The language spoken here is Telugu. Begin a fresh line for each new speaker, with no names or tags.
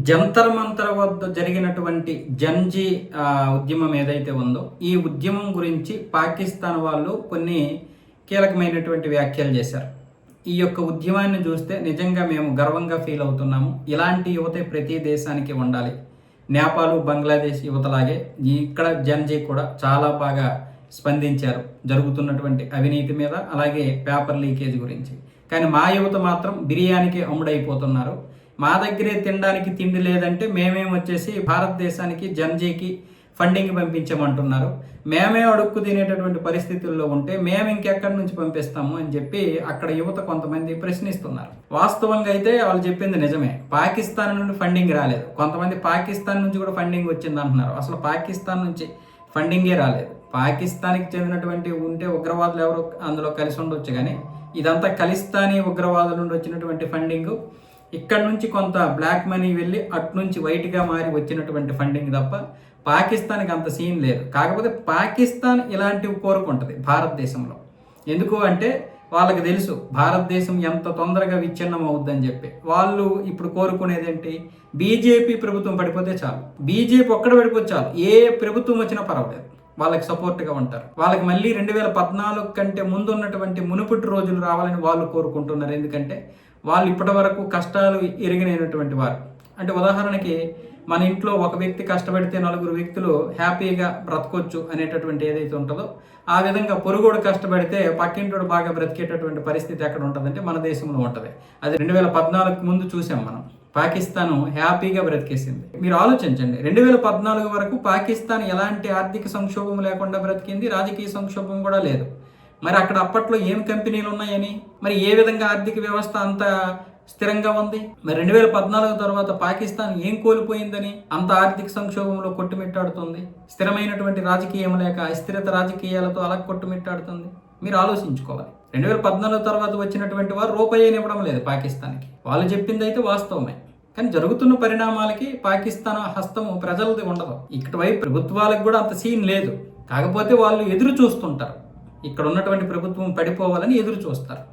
జంతర్ మంతర్ వద్ద జరిగినటువంటి జంజీ ఉద్యమం ఏదైతే ఉందో ఈ ఉద్యమం గురించి పాకిస్తాన్ వాళ్ళు కొన్ని కీలకమైనటువంటి వ్యాఖ్యలు చేశారు. ఈ యొక్క ఉద్యమాన్ని చూస్తే నిజంగా మేము గర్వంగా ఫీల్ అవుతున్నాము. ఇలాంటి యువతే ప్రతి దేశానికి ఉండాలి. నేపాల్, బంగ్లాదేశ్ యువతలాగే ఇక్కడ జంజీ కూడా చాలా బాగా స్పందించారు జరుగుతున్నటువంటి అవినీతి మీద, అలాగే పేపర్ లీకేజ్ గురించి. కానీ మా యువత మాత్రం బిర్యానీకి అమ్ముడైపోతున్నారు. మా దగ్గరే తినడానికి తిండి లేదంటే వచ్చేసి భారతదేశానికి జంజీకి ఫండింగ్ పంపించమంటున్నారు. మేమే అడుక్కు తినేటటువంటి పరిస్థితుల్లో ఉంటే మేము ఇంకెక్కడి నుంచి పంపిస్తాము అని చెప్పి అక్కడ యువత కొంతమంది ప్రశ్నిస్తున్నారు. వాస్తవంగా అయితే వాళ్ళు చెప్పింది నిజమే. పాకిస్తాన్ నుండి ఫండింగ్ రాలేదు. కొంతమంది పాకిస్తాన్ నుంచి కూడా ఫండింగ్ వచ్చింది అంటున్నారు. అసలు పాకిస్తాన్ నుంచి ఫండింగే రాలేదు. పాకిస్తాన్కి చెందినటువంటి ఉంటే ఉగ్రవాదులు ఎవరు అందులో కలిసి ఉండొచ్చు, కానీ ఇదంతా ఖలిస్తానీ ఉగ్రవాదుల నుండి వచ్చినటువంటి ఫండింగ్. ఇక్కడ నుంచి కొంత బ్లాక్ మనీ వెళ్ళి అటు నుంచి వైట్గా మారి వచ్చినటువంటి ఫండింగ్ తప్ప పాకిస్తాన్కి అంత సీన్ లేదు. కాకపోతే పాకిస్తాన్ ఇలాంటివి కోరుకుంటుంది భారతదేశంలో. ఎందుకు అంటే వాళ్ళకి తెలుసు భారతదేశం ఎంత తొందరగా విచ్ఛిన్నం అవుద్దని చెప్పి. వాళ్ళు ఇప్పుడు కోరుకునేది ఏంటి? బీజేపీ ప్రభుత్వం పడిపోతే చాలు, బీజేపీ ఒక్కడ పడిపోతే చాలు, ఏ ప్రభుత్వం వచ్చినా పర్వాలేదు, వాళ్ళకి సపోర్ట్గా ఉంటారు. వాళ్ళకి మళ్ళీ 2014 కంటే ముందు ఉన్నటువంటి మునుపటి రోజులు రావాలని వాళ్ళు కోరుకుంటున్నారు. ఎందుకంటే వాళ్ళు ఇప్పటి వరకు కష్టాలు ఎరిగినటువంటి వారు. అంటే ఉదాహరణకి మన ఇంట్లో ఒక వ్యక్తి కష్టపడితే 4 వ్యక్తులు హ్యాపీగా బ్రతకొచ్చు అనేటటువంటి ఏదైతే ఉంటుందో ఆ విధంగా పొరుగుడు కష్టపడితే పక్కింటోడు బాగా బ్రతికేటటువంటి పరిస్థితి ఎక్కడ ఉంటుందంటే మన దేశంలో ఉంటుంది. అది 2014 ముందు చూసాం మనం. పాకిస్తాన్ హ్యాపీగా బ్రతికేసింది. మీరు ఆలోచించండి, 2014 వరకు పాకిస్తాన్ ఎలాంటి ఆర్థిక సంక్షోభం లేకుండా బ్రతికింది, రాజకీయ సంక్షోభం కూడా లేదు. మరి అక్కడ అప్పట్లో ఏం కంపెనీలు ఉన్నాయని, మరి ఏ విధంగా ఆర్థిక వ్యవస్థ అంత స్థిరంగా ఉంది? మరి 2014 తర్వాత పాకిస్తాన్ ఏం కోల్పోయిందని అంత ఆర్థిక సంక్షోభంలో కొట్టుమిట్టాడుతుంది? స్థిరమైనటువంటి రాజకీయం లేక అస్థిరత రాజకీయాలతో అలా కొట్టుమిట్టాడుతుంది. మీరు ఆలోచించుకోవాలి. 2014 తర్వాత వచ్చినటువంటి వారు రూపాయిని ఇవ్వడం లేదు పాకిస్తాన్కి. వాళ్ళు చెప్పింది అయితే వాస్తవమే, కానీ జరుగుతున్న పరిణామాలకి పాకిస్తాన్ హస్తము ప్రజలది ఉండదు. ఇక్కడ వైపు ప్రభుత్వాలకు కూడా అంత సీన్ లేదు. కాకపోతే వాళ్ళు ఎదురు చూస్తుంటారు, ఇక్కడ ఉన్నటువంటి ప్రభుత్వం పడిపోవాలని ఎదురు చూస్తారు.